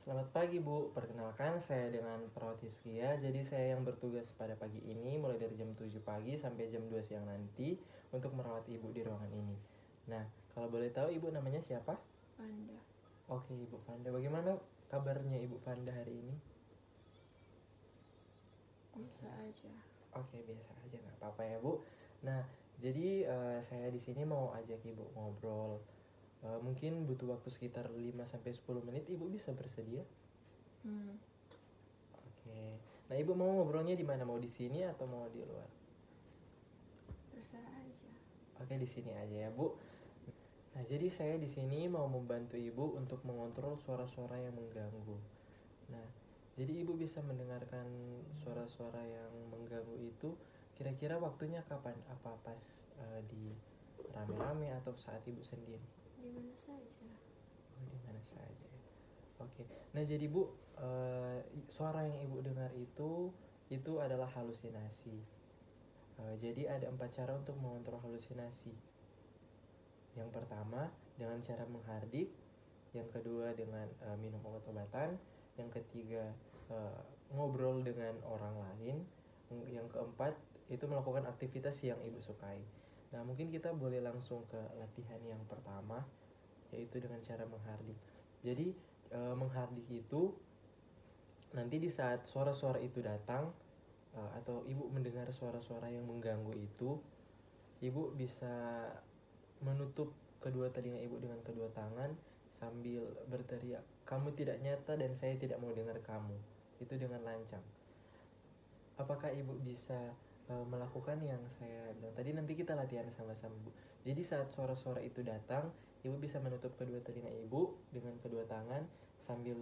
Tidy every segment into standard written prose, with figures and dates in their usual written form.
Selamat pagi Bu, perkenalkan saya dengan Perawat Hizkia. Jadi saya yang bertugas pada pagi ini mulai dari jam 7 pagi sampai jam 2 siang nanti untuk merawat Ibu di ruangan ini. Nah, kalau boleh tahu Ibu namanya siapa? Fanda. Oke Ibu Fanda, bagaimana kabarnya Ibu Fanda hari ini? Bisa aja. Oke, biasa aja, nggak apa-apa ya Bu. Nah, jadi saya di sini mau ajak Ibu ngobrol. Mungkin butuh waktu sekitar 5-10 menit, Ibu bisa bersedia? Oke. Nah, Ibu mau ngobrolnya di mana? Mau di sini atau mau di luar? Terserah aja. Oke, di sini aja ya, Bu. Nah, jadi saya di sini mau membantu Ibu untuk mengontrol suara-suara yang mengganggu. Nah, jadi Ibu bisa mendengarkan suara-suara yang mengganggu itu kira-kira waktunya kapan? Apa pas di rame-rame atau saat Ibu sendiri? Di mana saja. Oh, di mana saja ya. Oke. Nah, jadi Bu, suara yang Ibu dengar itu adalah halusinasi. Jadi ada 4 cara untuk mengontrol halusinasi. Yang pertama dengan cara menghardik, yang kedua dengan minum obat-obatan, yang ketiga ngobrol dengan orang lain, yang keempat itu melakukan aktivitas yang Ibu sukai. Nah, mungkin kita boleh langsung ke latihan yang pertama, yaitu dengan cara menghardik. Jadi menghardik itu nanti di saat suara-suara itu datang atau Ibu mendengar suara-suara yang mengganggu itu, Ibu bisa menutup kedua telinga Ibu dengan kedua tangan sambil berteriak, "Kamu tidak nyata dan saya tidak mau dengar kamu." Itu dengan lancang. Apakah Ibu bisa melakukan yang saya bilang tadi? Nanti kita latihan sama-sama, Bu. Jadi saat suara-suara itu datang, Ibu bisa menutup kedua telinga Ibu dengan kedua tangan sambil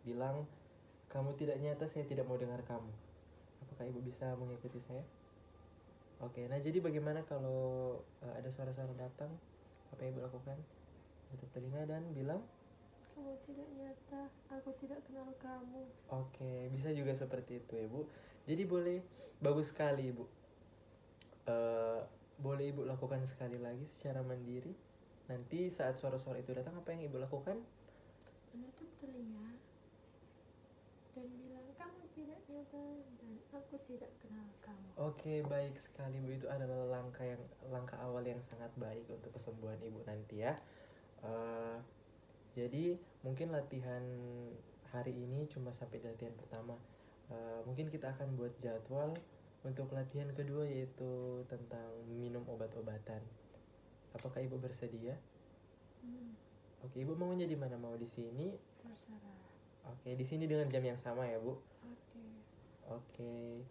bilang, "Kamu tidak nyata, saya tidak mau dengar kamu." Apakah Ibu bisa mengikuti saya? Oke, nah jadi bagaimana kalau ada suara-suara datang? Apa yang Ibu lakukan? Tutup telinga dan bilang, Kamu tidak nyata, aku tidak kenal kamu. oke, bisa juga seperti itu ya Bu. Jadi boleh, bagus sekali Bu. Boleh Ibu lakukan sekali lagi secara mandiri. Nanti saat suara-suara itu datang, apa yang Ibu lakukan? Menutup telinga dan bilang kamu tidak nyata dan aku tidak kenal kamu. Oke, baik sekali Bu. Itu adalah langkah awal yang sangat baik untuk kesembuhan Ibu nanti ya. Uh, jadi mungkin latihan hari ini cuma sampai di latihan pertama. Mungkin kita akan buat jadwal untuk latihan kedua, yaitu tentang minum obat-obatan. Apakah Ibu bersedia? Oke, Ibu maunya di mana? Mau di sini? Terserah. Oke, di sini dengan jam yang sama ya, Bu. Oke. Oke.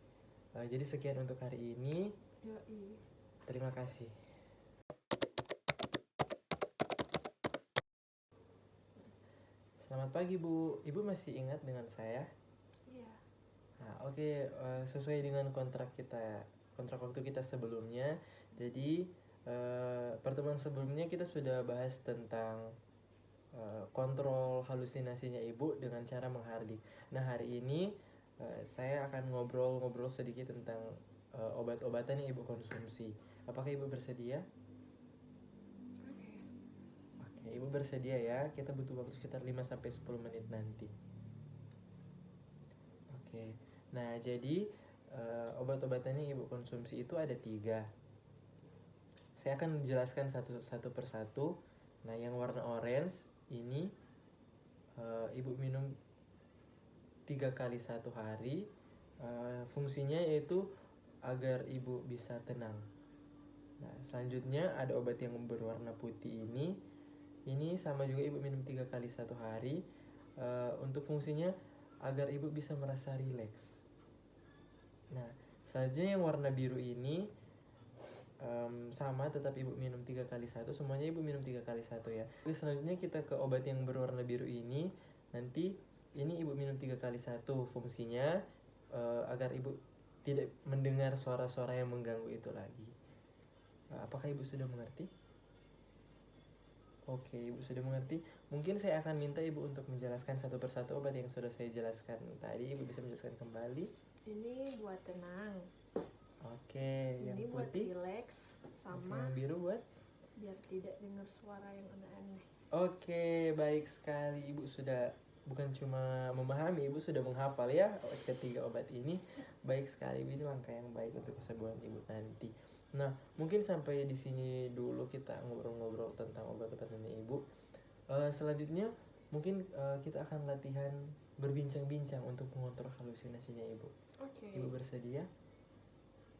Jadi sekian untuk hari ini. Yoi. Terima kasih. Selamat pagi, Bu. Ibu masih ingat dengan saya? Iya. Nah, oke, sesuai dengan kontrak waktu kita sebelumnya. Jadi pertemuan sebelumnya kita sudah bahas tentang kontrol halusinasinya Ibu dengan cara menghardik. Nah, hari ini saya akan ngobrol-ngobrol sedikit tentang obat-obatan yang Ibu konsumsi. Apakah Ibu bersedia? Oke. Oke, Ibu bersedia ya. Kita butuh waktu sekitar 5-10 menit nanti. Oke. Nah, jadi obat-obatan yang Ibu konsumsi itu ada 3. Saya akan menjelaskan satu persatu. Nah, yang warna orange ini Ibu minum 3 kali 1 hari. Fungsinya yaitu agar Ibu bisa tenang. Nah, selanjutnya ada obat yang berwarna putih ini. Ini sama juga Ibu minum 3 kali 1 hari. Untuk fungsinya agar Ibu bisa merasa rileks. Nah, selanjutnya yang warna biru ini sama, tetap Ibu minum 3 kali 1. Semuanya Ibu minum 3 kali 1 ya. Terus selanjutnya kita ke obat yang berwarna biru ini. Nanti ini Ibu minum 3 kali 1. Fungsinya agar Ibu tidak mendengar suara-suara yang mengganggu itu lagi. Apakah Ibu sudah mengerti? Oke, Ibu sudah mengerti. Mungkin saya akan minta Ibu untuk menjelaskan satu persatu obat yang sudah saya jelaskan tadi. Ibu bisa menjelaskan kembali. Ini buat tenang. Oke, Ini yang buat putih. relax sama Yang biru buat? biar tidak dengar suara yang aneh-aneh. Oke, baik sekali. Ibu sudah bukan cuma memahami, ibu sudah menghafal ya ketiga obat ini. Baik sekali, ini langkah yang baik untuk kesembuhan ibu nanti. Nah, mungkin sampai di sini dulu kita ngobrol-ngobrol tentang obat-obatannya ibu. Selanjutnya mungkin kita akan latihan berbincang-bincang untuk mengontrol halusinasinya ibu. Oke. Ibu bersedia?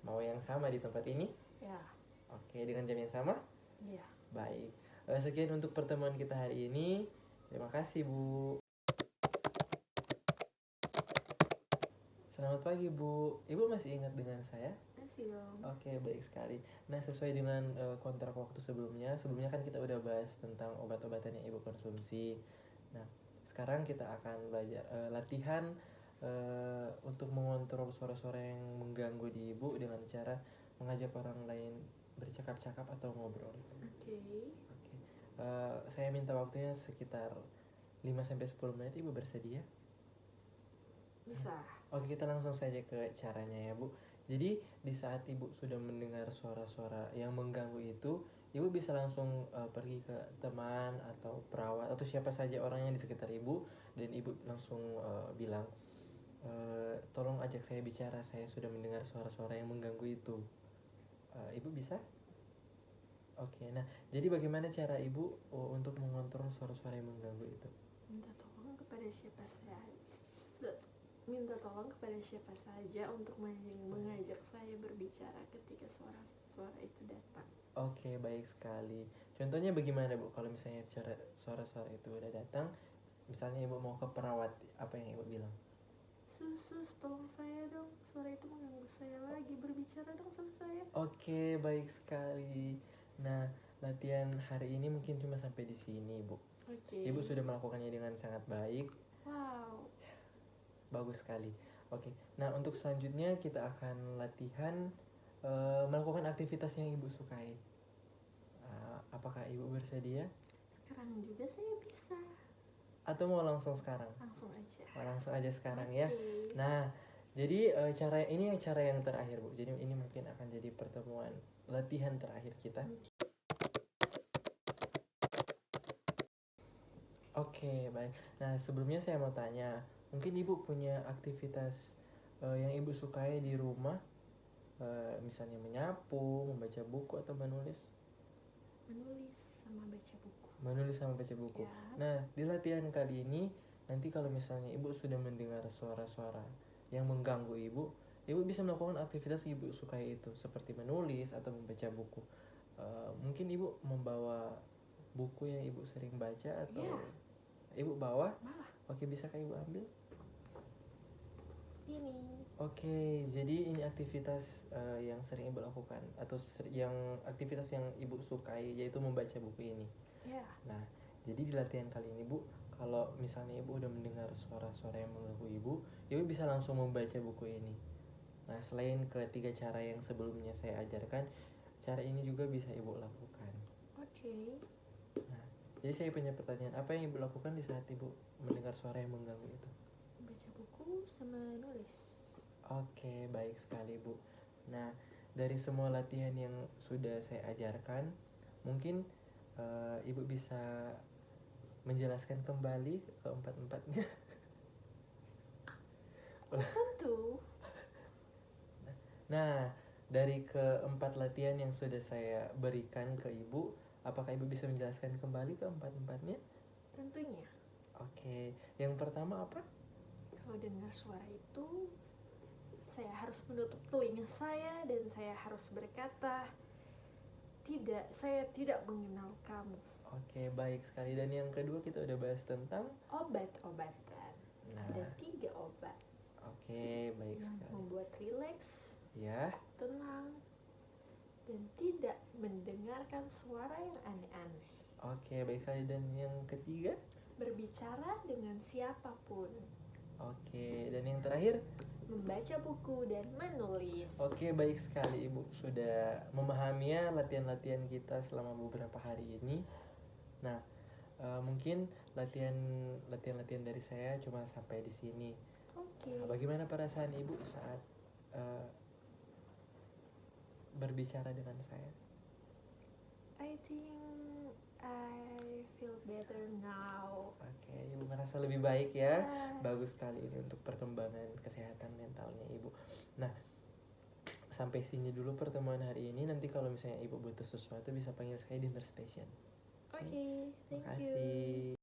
Mau yang sama di tempat ini? Ya. Oke, dengan jam yang sama? Iya. Baik. Sekian untuk pertemuan kita hari ini. Terima kasih, Bu. Selamat pagi, Bu. Ibu masih ingat dengan saya? Masih dong. Oke, baik sekali. Nah, sesuai dengan kontrak waktu sebelumnya kan kita udah bahas tentang obat-obatan yang Ibu konsumsi. Nah, sekarang kita akan belajar latihan untuk mengontrol suara-suara yang mengganggu di Ibu dengan cara mengajak orang lain bercakap-cakap atau ngobrol. Oke. Saya minta waktunya sekitar 5-10 menit. Ibu bersedia? Bisa. Oke, kita langsung saja ke caranya ya, Bu. Jadi, di saat Ibu sudah mendengar suara-suara yang mengganggu itu, Ibu bisa langsung pergi ke teman atau perawat atau siapa saja orang yang di sekitar Ibu, dan Ibu langsung bilang, tolong ajak saya bicara, saya sudah mendengar suara-suara yang mengganggu itu. Ibu bisa? Oke, nah jadi bagaimana cara Ibu untuk mengontrol suara-suara yang mengganggu itu? Minta tolong kepada siapa saja untuk mengajak saya berbicara ketika suara itu datang. Oke, baik sekali. Contohnya bagaimana, Bu? Kalau misalnya suara-suara itu udah datang, misalnya Ibu mau ke perawat, apa yang Ibu bilang? Sus, tolong saya dong, suara itu mengganggu saya lagi, berbicara dong sama saya. Oke, baik sekali. Nah, latihan hari ini mungkin cuma sampai di sini, Bu. Oke. Ibu sudah melakukannya dengan sangat baik. Wow. Bagus sekali. Oke. Nah, untuk selanjutnya kita akan latihan melakukan aktivitas yang Ibu sukai. Apakah Ibu bersedia? Sekarang juga saya bisa. Atau mau langsung sekarang? Langsung aja. Langsung aja sekarang Oke. ya. Nah, jadi cara yang terakhir, Bu. Jadi ini mungkin akan jadi pertemuan latihan terakhir kita. Oke, baik. Nah, sebelumnya saya mau tanya, mungkin Ibu punya aktivitas yang Ibu sukai di rumah, misalnya menyapu, membaca buku, atau menulis? Menulis sama baca buku. Menulis sama baca buku. Ya. Nah, di latihan kali ini, nanti kalau misalnya Ibu sudah mendengar suara-suara yang mengganggu Ibu, Ibu bisa melakukan aktivitas yang Ibu sukai itu, seperti menulis atau membaca buku. Mungkin Ibu membawa buku yang Ibu sering baca atau Ya. Ibu bawa? Malah. Oke, bisakah Ibu ambil? Ini. Oke, jadi ini aktivitas yang sering Ibu lakukan atau aktivitas yang Ibu sukai, yaitu membaca buku ini. Ya. Nah, jadi di latihan kali ini, Bu, kalau misalnya Ibu udah mendengar suara-suara yang mengganggu Ibu bisa langsung membaca buku ini. Nah, selain ketiga cara yang sebelumnya saya ajarkan, cara ini juga bisa Ibu lakukan. Oke. Nah, jadi saya punya pertanyaan, apa yang Ibu lakukan di saat Ibu mendengar suara yang mengganggu itu? Baca buku sama nulis. Oke, baik sekali, Bu. Nah, dari semua latihan yang sudah saya ajarkan, mungkin Ibu bisa menjelaskan kembali keempat-empatnya. Tentu. Nah, dari keempat latihan yang sudah saya berikan ke Ibu, apakah Ibu bisa menjelaskan kembali keempat-empatnya? Tentunya. Oke, yang pertama apa? Kalau dengar suara itu, saya harus menutup telinga saya dan saya harus berkata, tidak, saya tidak mengenal kamu. Oke, baik sekali. Dan yang kedua kita udah bahas tentang Obat-obatan. Nah, Ada 3 obat oke, baik yang sekali. membuat rileks, Ya, tenang, dan tidak mendengarkan suara yang aneh-aneh. oke, baik sekali. Dan yang ketiga? Berbicara dengan siapapun. Oke, dan yang terakhir? Membaca buku dan menulis. Oke, baik sekali Ibu sudah memahami ya latihan-latihan kita selama beberapa hari ini. Nah, mungkin latihan dari saya cuma sampai di sini. Oke. Bagaimana perasaan Ibu saat berbicara dengan saya? I think I feel better now. Oke, Oke, ibu merasa lebih baik ya. Yes. Bagus sekali ini untuk perkembangan kesehatan mentalnya ibu. Nah, sampai sini dulu pertemuan hari ini. Nanti kalau misalnya ibu butuh sesuatu bisa panggil saya di Nurse Station. Oke, thank you. Makasih.